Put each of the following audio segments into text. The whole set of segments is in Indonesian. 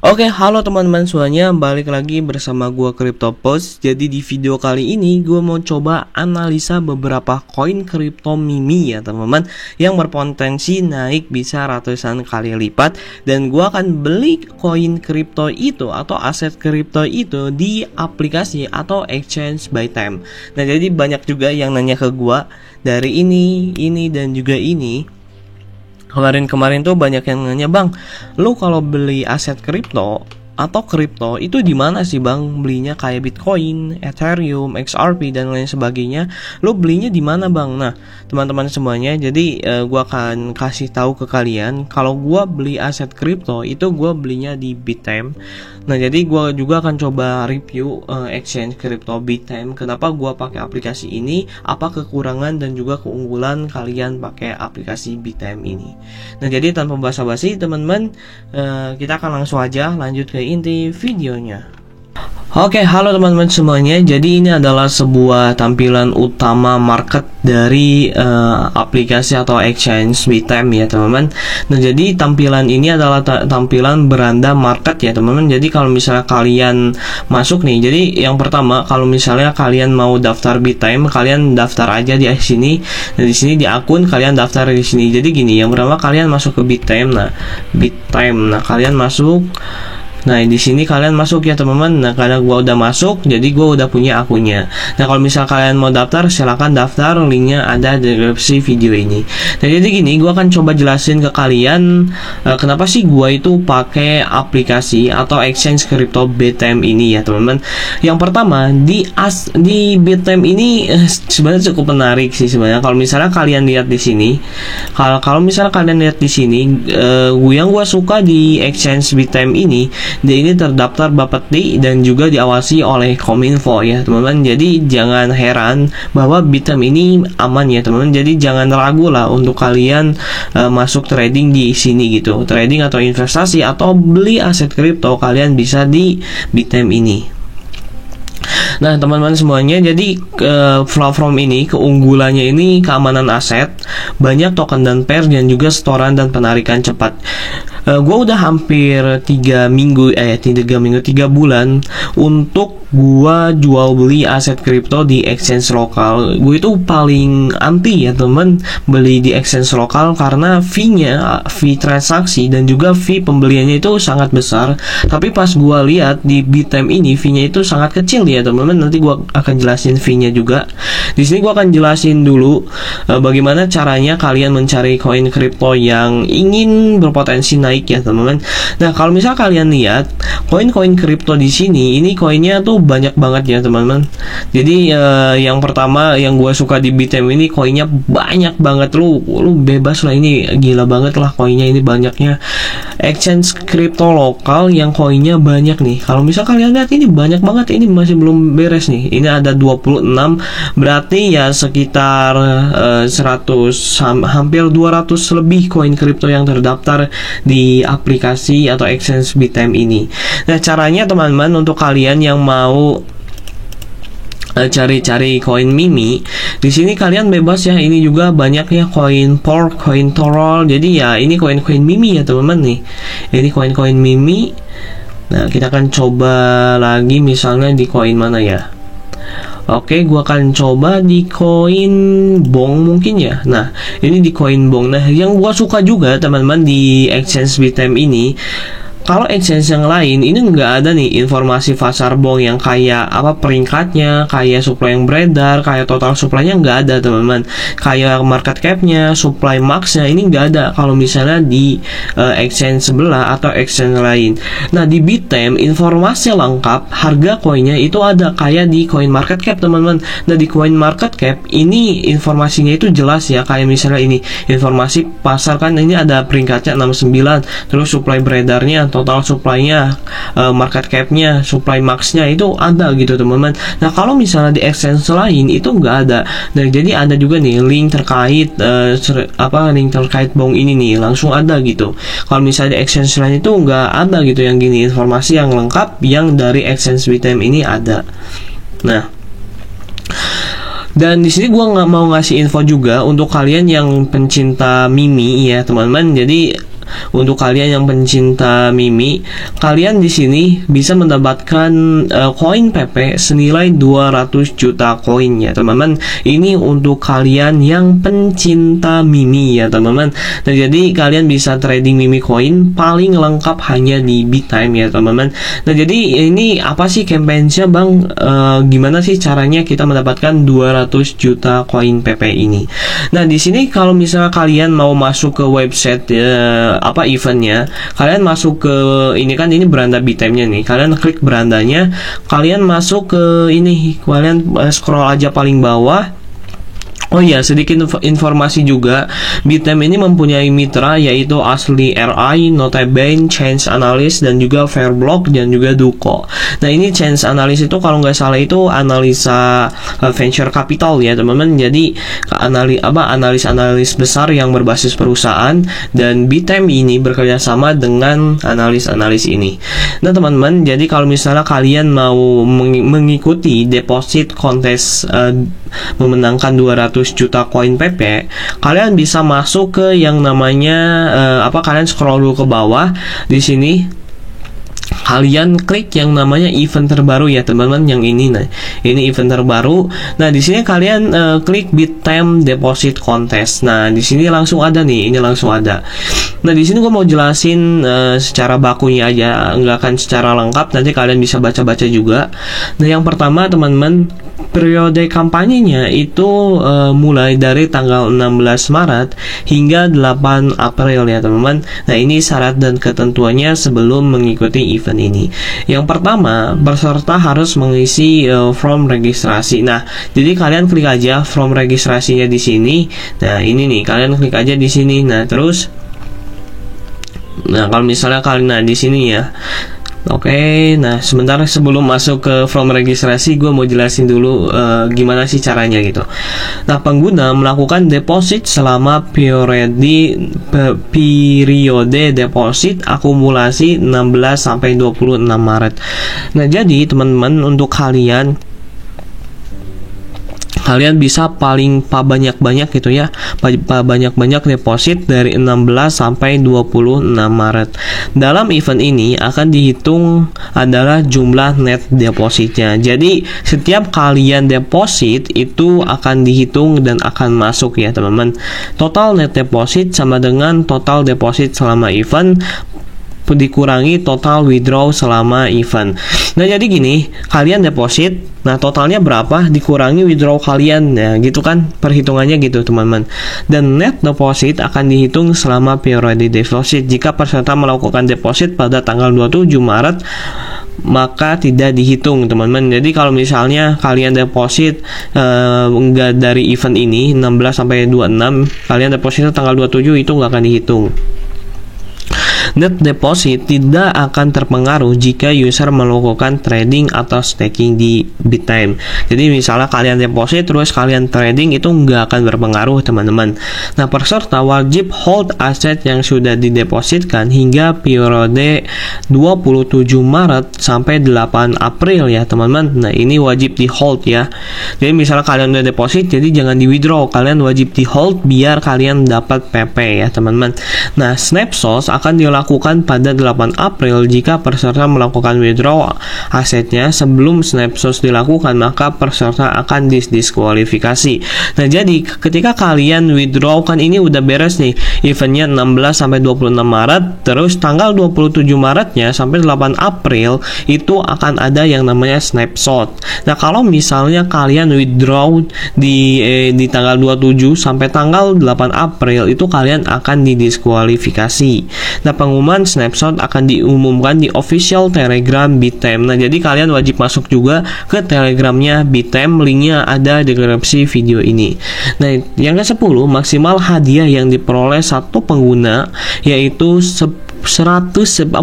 Oke, halo teman-teman semuanya, balik lagi bersama gua CryptoPost. Jadi di video kali ini gua mau coba analisa beberapa koin kripto mimi ya teman-teman, yang berpotensi naik bisa ratusan kali lipat. Dan gua akan beli koin kripto itu atau aset kripto itu di aplikasi atau exchange by time. Nah, jadi banyak juga yang nanya ke gua dari ini dan juga ini. Kemarin tuh banyak yang nanya, "Bang, lu kalau beli aset kripto atau kripto itu di mana sih Bang belinya, kayak Bitcoin, Ethereum, XRP dan lain sebagainya? Lu belinya di mana Bang?" Nah, teman-teman semuanya, jadi gua akan kasih tahu ke kalian kalau gua beli aset kripto itu gua belinya di Bittime. Nah, jadi gua juga akan coba review exchange kripto Bittime. Kenapa gua pakai aplikasi ini? Apa kekurangan dan juga keunggulan kalian pakai aplikasi Bittime ini? Nah, jadi tanpa basa-basi teman-teman, kita akan langsung aja lanjut ke inti videonya. Oke, halo teman-teman semuanya. Jadi ini adalah sebuah tampilan utama market dari aplikasi atau exchange Bittime ya teman-teman. Nah, jadi tampilan ini adalah tampilan beranda market ya teman-teman. Jadi kalau misalnya kalian masuk nih, jadi yang pertama kalau misalnya kalian mau daftar Bittime, kalian daftar aja di sini. Nah, di sini di akun kalian daftar di sini. Jadi gini, yang pertama kalian masuk ke Bittime. Nah, kalian masuk. Nah, di sini kalian masuk ya teman-teman. Nah, karena gua udah masuk, jadi gua udah punya akunnya. Nah, kalau misal kalian mau daftar, silahkan daftar. Linknya ada di deskripsi video ini. Nah, jadi gini, gua akan coba jelasin ke kalian kenapa sih gua itu pakai aplikasi atau exchange crypto Bittime ini ya teman-teman. Yang pertama, di Bittime ini sebenarnya cukup menarik sih sebenarnya. Kalau misalnya kalian lihat di sini, kalau misalnya kalian lihat di sini, yang gua suka di exchange Bittime ini, dia ini terdaftar Bapeti dan juga diawasi oleh Kominfo ya teman-teman. Jadi jangan heran bahwa Bittime ini aman ya teman-teman. Jadi jangan ragu lah untuk kalian masuk trading di sini gitu. Trading atau investasi atau beli aset kripto, kalian bisa di Bittime ini. Nah, teman-teman semuanya, jadi platform ini keunggulannya ini keamanan aset, banyak token dan pair, dan juga setoran dan penarikan cepat. Gue udah hampir 3 bulan untuk gua jual beli aset kripto di exchange lokal. Gue itu paling anti ya teman beli di exchange lokal karena fee transaksi dan juga fee pembeliannya itu sangat besar. Tapi pas gua lihat di Bittime ini fee-nya itu sangat kecil ya teman-teman. Nanti gua akan jelasin fee-nya juga. Di sini gua akan jelasin dulu bagaimana caranya kalian mencari koin kripto yang ingin berpotensi naik ya teman-teman. Nah, kalau misal kalian lihat koin-koin kripto di sini, ini koinnya tuh banyak banget ya teman-teman. Jadi yang pertama yang gue suka di Bittime ini, koinnya banyak banget. Lu bebas lah, ini gila banget lah koinnya ini banyaknya. Exchange kripto lokal yang koinnya banyak nih. Kalau misal kalian lihat ini banyak banget, ini masih belum beres nih. Ini ada 26, berarti ya sekitar 100 hampir 200 lebih koin kripto yang terdaftar di aplikasi atau exchange Bittime ini. Nah, caranya teman-teman, untuk kalian yang mau cari-cari koin mimi, di sini kalian bebas ya. Ini juga banyak ya, koin pork, koin torol. Jadi ya ini koin-koin mimi ya teman-teman nih. Ini koin-koin mimi. Nah, kita akan coba lagi misalnya di koin mana ya. Oke, gua akan coba di koin bong mungkin ya. Nah, ini di koin bong. Nah, yang gua suka juga teman-teman di exchange Bittime ini, kalau exchange yang lain ini nggak ada nih informasi pasar bong yang kayak apa peringkatnya, kayak supply yang beredar, kayak total supply-nya nggak ada teman-teman. Kayak market cap-nya, supply max-nya ini nggak ada kalau misalnya di exchange sebelah atau exchange lain. Nah, di Bittime informasi lengkap harga koinnya itu ada kayak di coin market cap teman-teman. Nah, di coin market cap ini informasinya itu jelas ya, kayak misalnya ini informasi pasar kan, ini ada peringkatnya 69, terus supply beredarnya, total supply-nya, market cap-nya, supply max-nya itu ada gitu teman-teman. Nah, kalau misalnya di exchange lain itu nggak ada. Nah, jadi ada juga nih link terkait link terkait bong ini nih, langsung ada gitu. Kalau misalnya di exchange lain itu nggak ada gitu yang gini, informasi yang lengkap yang dari exchange Bittime ini ada. Nah, dan di sini gua nggak mau ngasih info juga untuk kalian yang pencinta mimi ya teman-teman. Jadi untuk kalian yang pencinta Mimi, kalian di sini bisa mendapatkan koin PP senilai 200 juta koin ya teman-teman. Ini untuk kalian yang pencinta Mimi ya teman-teman. Nah, jadi kalian bisa trading Mimi koin paling lengkap hanya di Bittime ya teman-teman. Nah, jadi ini apa sih campaign-nya Bang? Gimana sih caranya kita mendapatkan 200 juta koin PP ini? Nah, di sini kalau misalnya kalian mau masuk ke website eventnya, kalian masuk ke ini kan, ini beranda Bittime-nya nih. Kalian klik berandanya, kalian masuk ke ini, kalian scroll aja paling bawah. Oh iya, sedikit informasi juga, Bittime ini mempunyai mitra yaitu Asli RI, Notabene, Change Analyst, dan juga Fairblock, dan juga Duko. Nah, ini Change Analyst itu kalau nggak salah itu analisa venture capital ya teman-teman. Jadi analis besar yang berbasis perusahaan, dan Bittime ini bekerja sama dengan analis ini. Nah teman-teman, jadi kalau misalnya kalian mau mengikuti deposit kontes memenangkan 200 juta koin PP, kalian bisa masuk ke yang namanya kalian scroll dulu ke bawah. Di sini kalian klik yang namanya event terbaru ya teman-teman, yang ini. Nah, ini event terbaru. Nah, di sini kalian klik Bittime Deposit Contest. Nah, di sini langsung ada nih, ini langsung ada. Nah, di sini gue mau jelasin secara bakunya aja, nggak akan secara lengkap, nanti kalian bisa baca-baca juga. Nah, yang pertama teman-teman, periode kampanyenya itu mulai dari tanggal 16 Maret hingga 8 April ya teman-teman. Nah, ini syarat dan ketentuannya sebelum mengikuti event ini. Yang pertama, peserta harus mengisi form registrasi. Nah, jadi kalian klik aja form registrasinya di sini. Nah, ini nih, kalian klik aja di sini. Nah, terus kalau misalnya kalian di sini ya. Oke, nah sebentar sebelum masuk ke form registrasi, gue mau jelasin dulu gimana sih caranya gitu. Nah, pengguna melakukan deposit selama periode deposit akumulasi 16 sampai 26 Maret. Nah, jadi teman-teman, untuk kalian bisa paling banyak-banyak gitu ya, banyak-banyak deposit dari 16 sampai 26 Maret. Dalam event ini akan dihitung adalah jumlah net depositnya. Jadi setiap kalian deposit itu akan dihitung dan akan masuk ya teman-teman. Total net deposit sama dengan total deposit selama event dikurangi total withdraw selama event. Nah, jadi gini, kalian deposit, nah totalnya berapa dikurangi withdraw kalian, ya gitu kan perhitungannya gitu teman-teman. Dan net deposit akan dihitung selama periode deposit. Jika peserta melakukan deposit pada tanggal 27 Maret maka tidak dihitung teman-teman. Jadi kalau misalnya kalian deposit enggak dari event ini 16 sampai 26, kalian depositnya tanggal 27, itu nggak akan dihitung. Net deposit tidak akan terpengaruh jika user melakukan trading atau staking di Bittime. Jadi misalnya kalian deposit terus kalian trading, itu nggak akan berpengaruh teman-teman. Nah, peserta wajib hold aset yang sudah didepositkan hingga periode 27 Maret sampai 8 April ya teman-teman. Nah, ini wajib di hold ya. Jadi misalnya kalian udah deposit, jadi jangan di withdraw, kalian wajib di hold biar kalian dapat PP ya teman-teman. Nah, snapshot akan dilakukan pada 8 April jika peserta melakukan withdraw asetnya sebelum snapshot dilakukan, maka peserta akan didiskualifikasi. Nah, jadi ketika kalian withdraw kan ini udah beres nih, eventnya 16 sampai 26 Maret, terus tanggal 27 Maretnya sampai 8 April itu akan ada yang namanya snapshot. Nah, kalau misalnya kalian withdraw di tanggal 27 sampai tanggal 8 April itu kalian akan didiskualifikasi. Nah, pengumuman snapshot akan diumumkan di official Telegram Bittime. Nah, jadi kalian wajib masuk juga ke Telegramnya Bittime, linknya ada di deskripsi video ini. Nah, yang ke-10, maksimal hadiah yang diperoleh satu pengguna yaitu 10.000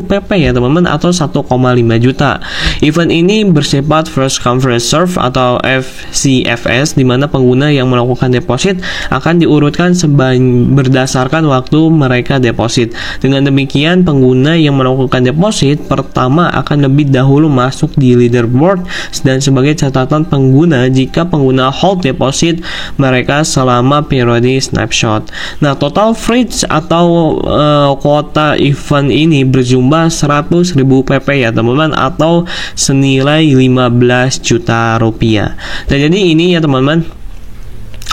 PP ya teman-teman, atau 1,5 juta. Event ini bersifat first come first serve atau FCFS, di mana pengguna yang melakukan deposit akan diurutkan berdasarkan waktu mereka deposit. Dengan demikian, pengguna yang melakukan deposit pertama akan lebih dahulu masuk di leaderboard, dan sebagai catatan pengguna, jika pengguna hold deposit mereka selama periode snapshot. Nah, total fridge atau kuota event ini berjumlah 100.000 PP ya teman-teman, atau senilai 15 juta rupiah. Dan jadi ini ya teman-teman,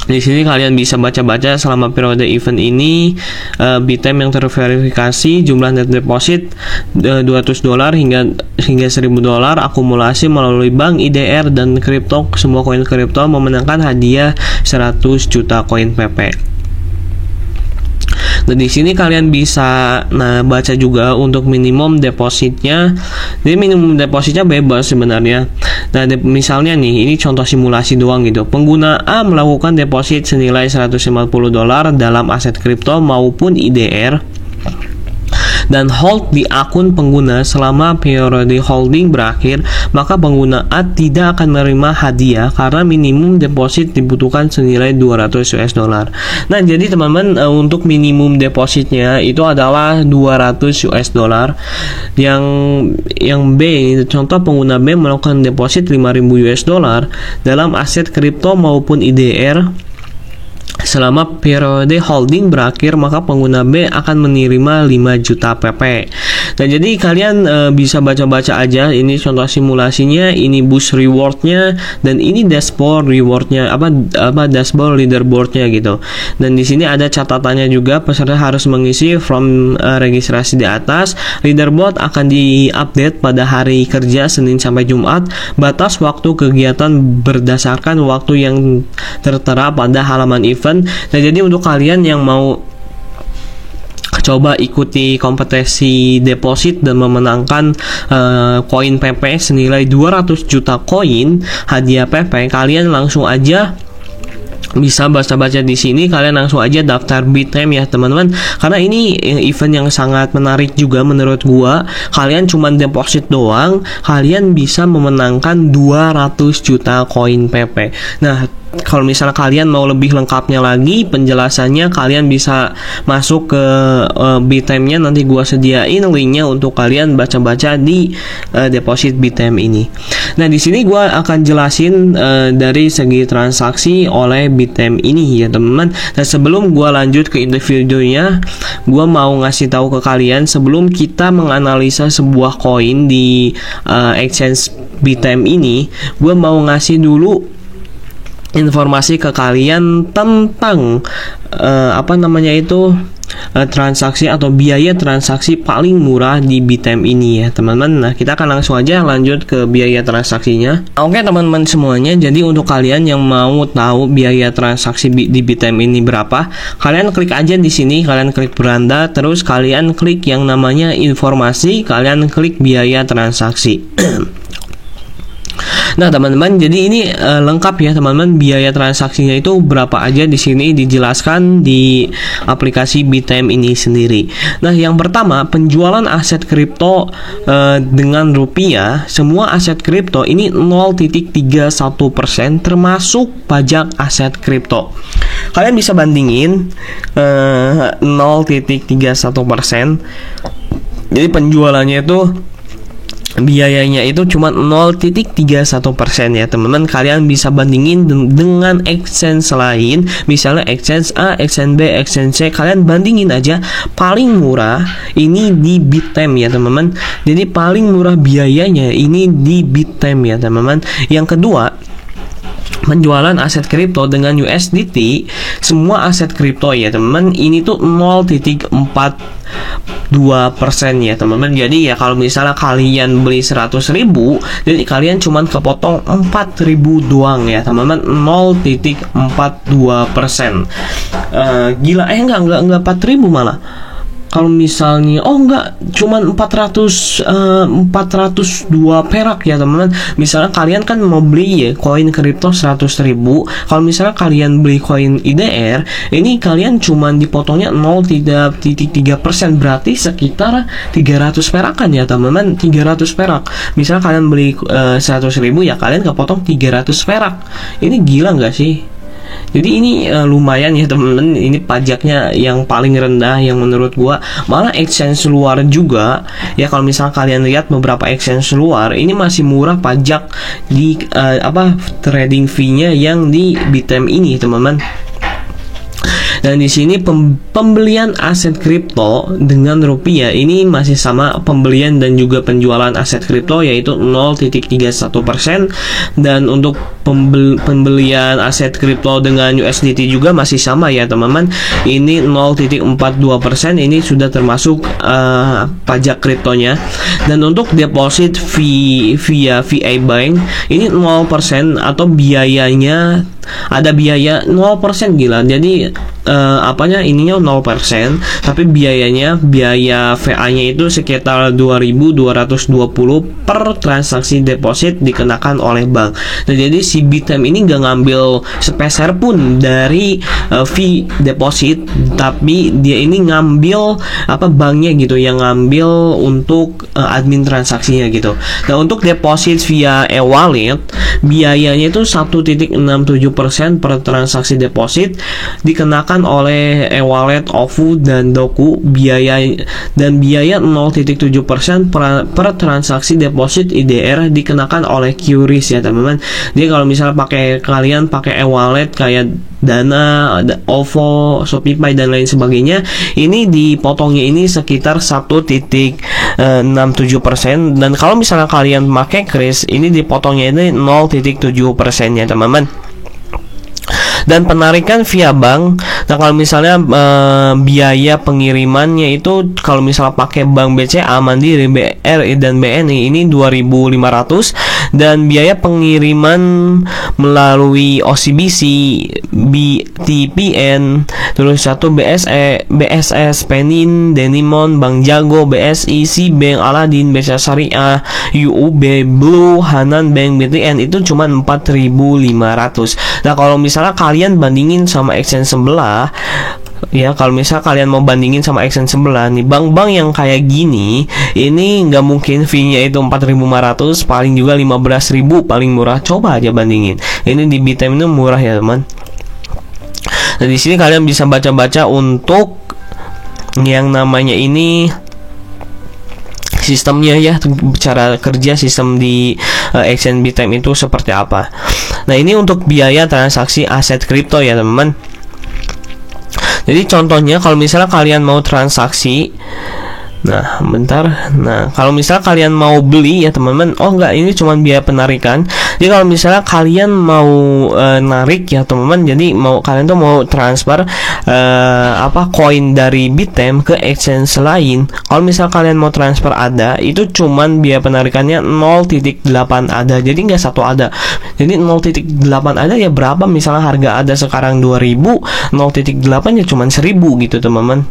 di sini kalian bisa baca-baca selama periode event ini, BitTime yang terverifikasi, jumlah net deposit $200 hingga $1.000, akumulasi melalui bank, IDR, dan kripto. Semua koin kripto memenangkan hadiah 100 juta koin PP. Nah, di sini kalian bisa baca juga untuk minimum depositnya. Jadi minimum depositnya bebas sebenarnya. Nah, misalnya nih, ini contoh simulasi doang gitu. Pengguna A melakukan deposit senilai $150 dalam aset kripto maupun IDR dan hold di akun pengguna selama periode holding berakhir, maka pengguna A tidak akan menerima hadiah karena minimum deposit dibutuhkan senilai $200. Nah, jadi teman-teman, untuk minimum depositnya itu adalah $200. Yang B, contoh pengguna B melakukan deposit $5.000 dalam aset kripto maupun IDR selama periode holding berakhir, maka pengguna B akan menerima 5 juta PP. Nah, jadi kalian bisa baca-baca aja. Ini contoh simulasinya, ini boost rewardnya, dan ini dashboard rewardnya, dashboard leaderboardnya gitu. Dan di sini ada catatannya juga, peserta harus mengisi form registrasi di atas. Leaderboard akan diupdate pada hari kerja Senin sampai Jumat. Batas waktu kegiatan berdasarkan waktu yang tertera pada halaman event. Nah, jadi untuk kalian yang mau coba ikuti kompetisi deposit dan memenangkan koin PP senilai 200 juta koin hadiah PP, kalian langsung aja bisa baca-baca di sini. Kalian langsung aja daftar BitTime ya teman-teman, karena ini event yang sangat menarik juga menurut gua. Kalian cuma deposit doang, kalian bisa memenangkan 200 juta koin PP. Nah, kalau misalnya kalian mau lebih lengkapnya lagi penjelasannya, kalian bisa masuk ke BitTime-nya, nanti gua sediain linknya untuk kalian baca-baca di deposit BitTime ini. Nah, di sini gua akan jelasin dari segi transaksi oleh BitTime ini ya teman-teman. Dan sebelum gua lanjut ke videonya, gua mau ngasih tahu ke kalian, sebelum kita menganalisa sebuah koin di exchange BitTime ini, gua mau ngasih dulu informasi ke kalian tentang transaksi atau biaya transaksi paling murah di BitTime ini ya teman-teman. Nah, kita akan langsung aja lanjut ke biaya transaksinya. Oke teman-teman semuanya, jadi untuk kalian yang mau tahu biaya transaksi di BitTime ini berapa, kalian klik aja di sini, kalian klik beranda, terus kalian klik yang namanya informasi, kalian klik biaya transaksi. Nah teman-teman, jadi ini lengkap ya teman-teman, biaya transaksinya itu berapa aja di sini dijelaskan di aplikasi BitTime ini sendiri. Nah, yang pertama, penjualan aset kripto dengan rupiah, semua aset kripto ini 0.31% termasuk pajak aset kripto. Kalian bisa bandingin 0.31%. Jadi penjualannya itu biayanya itu cuma 0.31% ya teman-teman. Kalian bisa bandingin dengan exchange lain, misalnya exchange A, exchange B, exchange C. Kalian bandingin aja, paling murah ini di BitTime ya teman-teman. Jadi paling murah biayanya ini di BitTime ya teman-teman. Yang kedua, penjualan aset kripto dengan USDT, semua aset kripto ya teman-teman, ini tuh 0.42% ya teman-teman. Jadi ya kalau misalnya kalian beli 100.000, jadi kalian cuman kepotong 4.000 doang ya teman-teman, 0.42%. Gila, enggak 4.000 malah. kalau misalnya enggak cuman 402 perak ya teman-teman. Misalnya kalian kan mau beli ya koin kripto 100.000, kalau misalnya kalian beli koin IDR ini kalian cuman dipotongnya 0,3%, berarti sekitar 300 perakan ya teman-teman. 300 perak. Misalnya kalian beli 100.000 ya kalian kepotong 300 perak. Ini gila nggak sih? Jadi ini lumayan ya temen-temen. Ini pajaknya yang paling rendah yang menurut gua. Malah exchange luar juga ya, kalau misalnya kalian lihat beberapa exchange luar ini masih murah pajak di trading fee-nya yang di Bithemp ini teman-teman. Dan di sini pembelian aset kripto dengan rupiah ini masih sama, pembelian dan juga penjualan aset kripto yaitu 0,31%, dan untuk pembelian aset kripto dengan USDT juga masih sama ya teman-teman. Ini 0,42%, ini sudah termasuk pajak kriptonya. Dan untuk deposit fee via VA Bank ini 0% atau biayanya ada biaya 0%, gila. Jadi ininya 0%, tapi biaya VA-nya itu sekitar 2.220 per transaksi deposit dikenakan oleh bank. Nah, jadi si Bithemp ini gak ngambil sepeser pun dari fee deposit, tapi dia ini ngambil banknya gitu yang ngambil untuk admin transaksinya gitu. Nah, untuk deposit via e-wallet biayanya itu 1,67% per transaksi deposit dikenakan oleh e-wallet OVO dan Doku, biaya 0,7% per transaksi deposit IDR dikenakan oleh QRIS ya teman-teman. Jadi kalau misalnya kalian pakai e-wallet kayak Dana, OVO, ShopeePay dan lain sebagainya, ini dipotongnya ini sekitar 1,67%, dan kalau misalnya kalian pakai QRIS ini dipotongnya ini 0,7% ya teman-teman. Dan penarikan via bank, nah kalau misalnya biaya pengirimannya itu kalau misalnya pakai bank BCA, Mandiri, BRI dan BNI ini 2.500, dan biaya pengiriman melalui OCBC, BTPN, terus satu BSE, BSS, Penin, Denimon, Bank Jago, BSI, Cbank, Aladin, BCA Syariah, UUB, Blue, Hanan Bank, BTN itu cuma 4.500. Nah, kalau misalnya kalian bandingin sama exchange sebelah ya, kalau misalnya kalian mau bandingin sama exchange sebelah nih, bank-bank yang kayak gini ini nggak mungkin fee-nya itu 4.500, paling juga 15.000 paling murah. Coba aja bandingin, ini di Bithemp itu murah ya teman. Nah, di sini kalian bisa baca-baca untuk yang namanya ini sistemnya ya, cara kerja sistem di exchange Bithemp itu seperti apa. Nah, ini untuk biaya transaksi aset kripto ya teman-teman. Jadi contohnya kalau misalnya kalian mau transaksi, nah kalau misalnya kalian mau beli ya teman-teman, ini cuma biaya penarikan. Jadi kalau misalnya kalian mau narik ya teman-teman, jadi kalian tuh mau transfer koin dari Bithemp ke exchange lain. Kalau misalnya kalian mau transfer ADA itu cuman biaya penarikannya 0,8 ADA, jadi nggak 1 ADA. Jadi 0,8 ADA ya berapa? Misalnya harga ADA sekarang 2.000, 0,8 ya cuman 1.000 gitu teman-teman.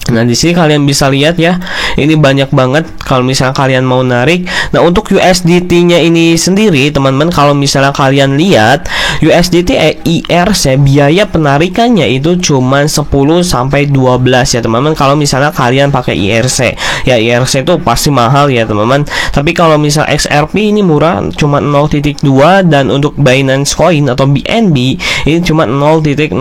Nah, di sini kalian bisa lihat ya, ini banyak banget kalau misalnya kalian mau narik. Nah, untuk USDT-nya ini sendiri, teman-teman, kalau misalnya kalian lihat USDT IRC biaya penarikannya itu cuma 10 sampai 12 ya, teman-teman. Kalau misalnya kalian pakai IRC, ya IRC itu pasti mahal ya, teman-teman. Tapi kalau misal XRP ini murah, cuma 0,2, dan untuk Binance Coin atau BNB ini cuma 0,002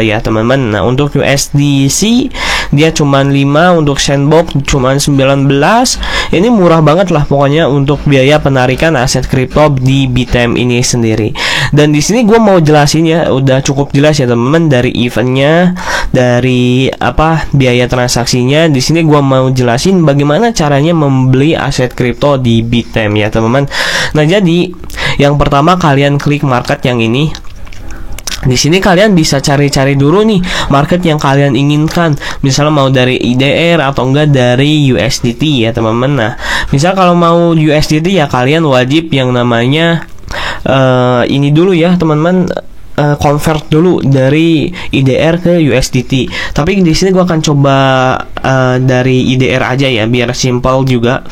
ya, teman-teman. Nah, untuk USDC dia cuma 5, untuk Sandbox cuma 19. Ini murah banget lah pokoknya untuk biaya penarikan aset kripto di Bithemp ini sendiri. Dan di sini gue mau jelasin ya, udah cukup jelas ya teman-teman, dari eventnya, dari biaya transaksinya. Di sini gue mau jelasin bagaimana caranya membeli aset kripto di Bithemp ya teman-teman. Nah, jadi yang pertama kalian klik market yang ini. Di sini kalian bisa cari-cari dulu nih market yang kalian inginkan. Misalnya mau dari IDR atau enggak dari USDT ya teman-teman. Nah, misal kalau mau USDT ya kalian wajib yang namanya ini dulu ya teman-teman, convert dulu dari IDR ke USDT. Tapi di sini gue akan coba dari IDR aja ya, biar simple juga.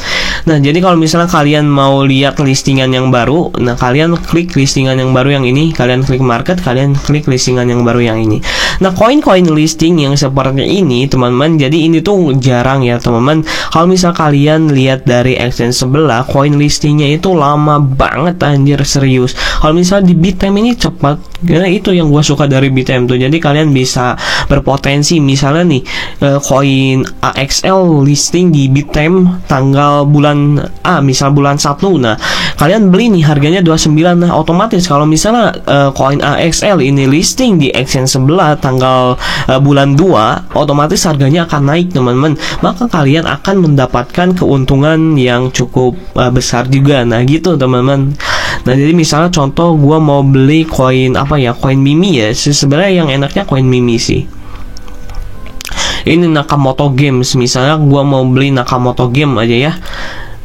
Nah, jadi kalau misalnya kalian mau lihat listingan yang baru, nah kalian klik listingan yang baru yang ini, kalian klik market, kalian klik listingan yang baru yang ini. Nah, koin-koin listing yang seperti ini, teman-teman, jadi ini tuh jarang ya, teman-teman. Kalau misal kalian lihat dari exchange sebelah, koin listingnya itu lama banget, anjir, serius. Kalau misal di Bittime ini cepat, karena itu yang gue suka dari Bittime tuh. Jadi kalian bisa berpotensi, misalnya nih koin AXL listing di Bittime tanggal bulan misal bulan 1. Nah, kalian beli nih harganya 29. Nah, otomatis kalau misalnya koin AXL ini listing di exchange sebelah tanggal bulan 2, otomatis harganya akan naik, teman-teman. Maka kalian akan mendapatkan keuntungan yang cukup besar juga. Nah, gitu, teman-teman. Nah, jadi misalnya contoh gua mau beli koin koin Mimi ya. Sebenarnya yang enaknya koin Mimi sih. Ini Nakamoto Games, misalnya gua mau beli Nakamoto Game aja ya.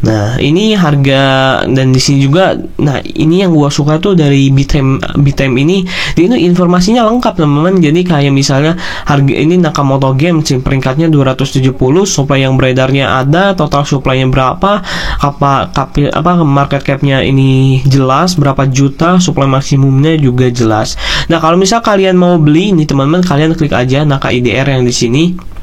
Nah, ini harga, dan di sini juga. Nah, ini yang gua suka tuh dari Bittime ini, ini informasinya lengkap, teman-teman. Jadi kayak misalnya harga ini Nakamoto Game peringkatnya 270, supply yang beredarnya ada, total supply-nya berapa, market cap-nya ini jelas berapa juta, supply maksimumnya juga jelas. Nah, kalau misal kalian mau beli ini, teman-teman, kalian klik aja Naka IDR yang di sini.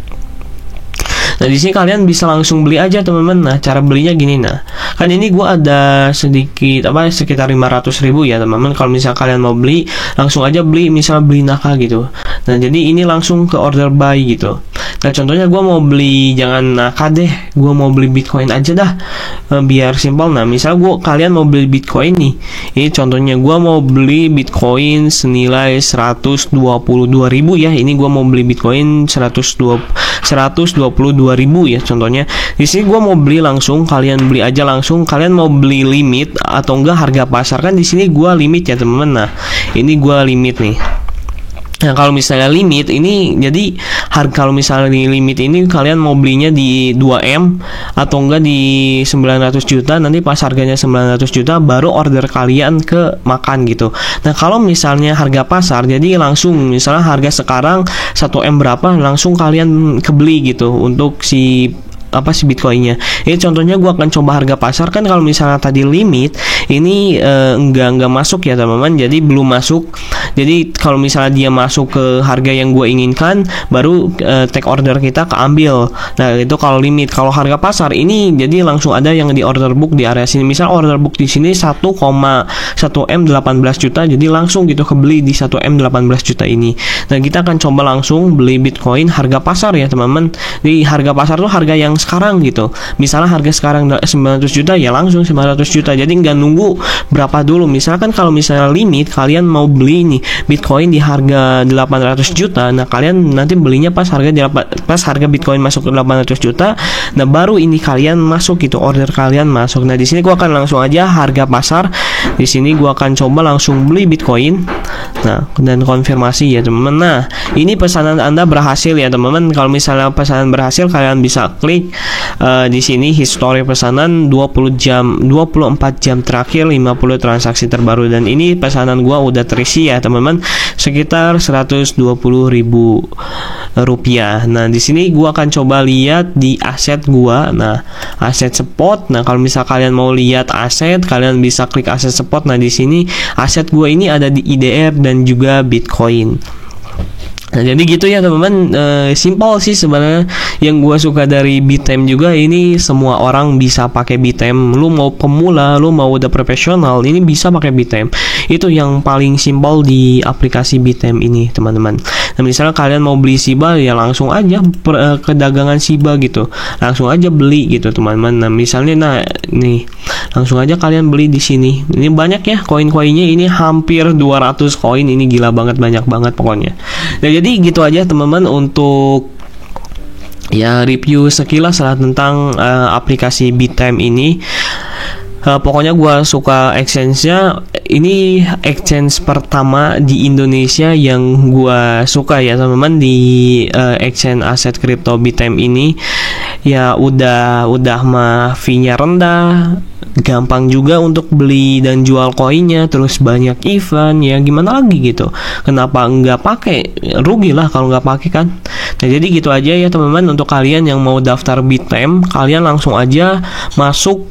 Nah, di sini kalian bisa langsung beli aja, teman-teman. Nah, cara belinya gini. Nah, kan ini gua ada sedikit sekitar 500.000 ya, teman-teman. Kalau misal kalian mau beli, langsung aja beli, misal beli Naka gitu. Nah, jadi ini langsung ke order buy gitu. Nah, contohnya gua mau beli, jangan Naka deh, gua mau beli Bitcoin aja dah, biar simpel. Nah, misal kalian mau beli Bitcoin nih. Ini contohnya gua mau beli Bitcoin senilai 122.000 ya. Ini gua mau beli Bitcoin 122.000 ya, contohnya. Di sini gua mau beli langsung, kalian beli aja langsung. Kalian mau beli limit atau enggak harga pasar, kan di sini gua limit ya, teman-teman. Nah, ini gua limit nih. Nah, kalau misalnya limit ini, jadi kalau misalnya di limit ini kalian mau belinya di 2M atau enggak di 900 juta, nanti pas harganya 900 juta baru order kalian ke makan gitu. Nah, kalau misalnya harga pasar, jadi langsung misalnya harga sekarang 1M berapa, langsung kalian kebeli gitu untuk si Bitcoinnya. Ini contohnya gua akan coba harga pasar. Kan kalau misalnya tadi limit ini enggak masuk ya, teman-teman. Jadi belum masuk. Jadi kalau misalnya dia masuk ke harga yang gue inginkan, baru take order kita keambil. Nah, itu kalau limit. Kalau harga pasar ini jadi langsung ada yang di order book di area sini. Misal order book di sini 1,1M 18 juta, jadi langsung gitu kebeli di 1M 18 juta ini. Nah, kita akan coba langsung beli Bitcoin harga pasar ya, teman-teman. Di harga pasar tuh harga yang sekarang gitu. Misalnya harga sekarang 900 juta ya langsung 900 juta. Jadi nggak nunggu berapa dulu. Misalkan kalau misalnya limit, kalian mau beli nih Bitcoin di harga 800 juta. Nah, kalian nanti belinya pas harga Bitcoin masuk ke 800 juta. Nah, baru ini kalian masuk gitu, order kalian masuk. Nah, di sini gua akan langsung aja harga pasar. Di sini gua akan coba langsung beli Bitcoin. Nah, dan konfirmasi ya, teman-teman. Nah, ini pesanan Anda berhasil ya, teman-teman. Kalau misalnya pesanan berhasil, kalian bisa klik di sini history pesanan 24 jam terakhir, 50 transaksi terbaru, dan ini pesanan gua udah terisi ya, teman-teman, sekitar 120.000 rupiah. Nah, di sini gua akan coba lihat di aset gua. Nah, aset spot. Nah, kalau misal kalian mau lihat aset, kalian bisa klik aset spot. Nah, di sini aset gua ini ada di IDR dan juga Bitcoin. Nah, jadi gitu ya, teman-teman. Simple sih sebenarnya. Yang gue suka dari Bittime juga, ini semua orang bisa pakai Bittime. Lu mau pemula, lu mau udah profesional, ini bisa pakai Bittime. Itu yang paling simpel di aplikasi Bittime ini, teman-teman. Nah, misalnya kalian mau beli Shiba, ya langsung aja ke dagangan Shiba gitu, langsung aja beli gitu, teman-teman. Nah, misalnya nih langsung aja kalian beli di sini. Ini banyak ya koin-koinnya, ini hampir 200 koin. Ini gila banget, banyak banget pokoknya. Nah, jadi gitu aja, teman-teman, untuk ya review sekilas lah tentang aplikasi Bittime ini. Pokoknya gue suka exchange-nya. Ini exchange pertama di Indonesia yang gue suka ya, teman-teman, di exchange aset kripto Bittime ini. Ya udah mah fee-nya rendah, gampang juga untuk beli dan jual koinnya, terus banyak event, ya gimana lagi gitu. Kenapa nggak pakai? Rugi lah kalau nggak pakai kan. Nah jadi gitu aja ya teman-teman, untuk kalian yang mau daftar Bitham, kalian langsung aja masuk,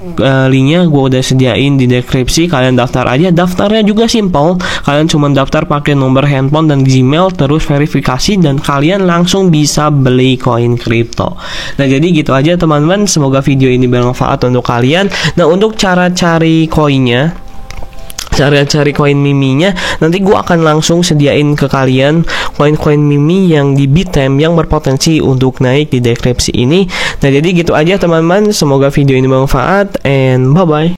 linknya gue udah sediain di deskripsi, kalian daftar aja. Daftarnya juga simpel, kalian cuma daftar pakai nomor handphone dan Gmail, terus verifikasi, dan kalian langsung bisa beli koin kripto. Nah jadi gitu aja teman-teman, semoga video ini bermanfaat untuk kalian. Nah untuk cara cari koinnya, cara cari koin miminya, nanti gue akan langsung sediain ke kalian koin-koin mimi yang di Bitham yang berpotensi untuk naik di deskripsi ini. Nah jadi gitu aja teman-teman, semoga video ini bermanfaat, and bye bye.